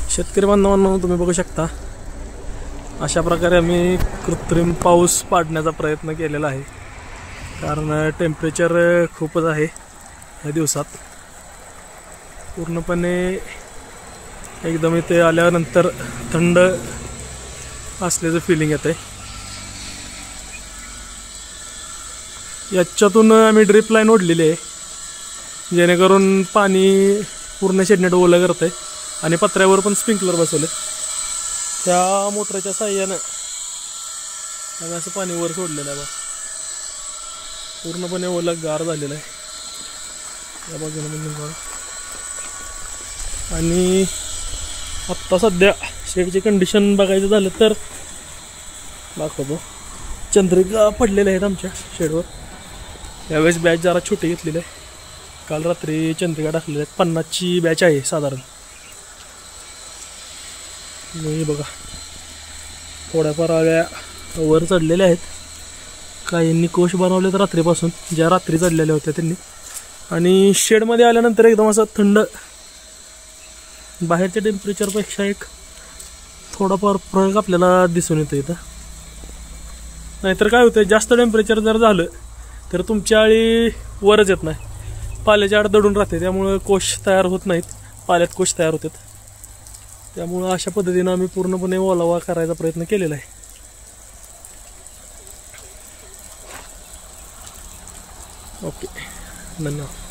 शेतकरी बांधवांनो, तुम्ही बघू शकता अशा प्रकारे आम्ही कृत्रिम पाऊस पाडण्याचा प्रयत्न केलेला आहे. कारण टेम्परेचर खूपच आहे या दिवसात. पूर्णपणे एकदम इथे आल्यानंतर थंड असल्याचं फिलिंग येते. याच्यातून आम्ही ड्रिप लाईन ओढलेली आहे जेणेकरून पाणी पूर्ण शेडनेट ओलं करते आणि पत्र्यावर पण स्प्रिंकलर बसवले. त्या मोटरच्या साहाय्यानं आम्ही असं पाणी वर सोडलेलं आहे. पूर्णपणे ओलं गार झालेलं आहे या बाजूने. आणि आत्ता सध्या शेडची कंडिशन बघायचं झालं तर दाखवतो. चंद्रिका पडलेल्या आहेत आमच्या शेडवर. यावेळेस बॅच जरा छोटी घेतलेली आहे. काल रात्री चंद्रिका टाकलेल्या आहेत. 50ची बॅच आहे साधारण. मी बघा थोड्याफार आळ्या वर चढलेल्या आहेत. काहींनी कोश बनवले तर रात्रीपासून, ज्या रात्री चढलेल्या होत्या त्यांनी. आणि शेडमध्ये आल्यानंतर एकदम असं थंड, बाहेरच्या टेम्परेचरपेक्षा एक थोडाफार फरक आपल्याला दिसून येतो इथं. नाहीतर काय होतं, जास्त टेम्परेचर जर झालं तर तुमची आळी वरच येत नाही, पाल्याच्या आड दडून राहते. त्यामुळं कोश तयार होत नाहीत, पाल्यात कोश तयार होतात. त्यामुळं अशा पद्धतीनं आम्ही पूर्णपणे ओलावा करायचा प्रयत्न केलेला आहे. ओके, धन्यवाद.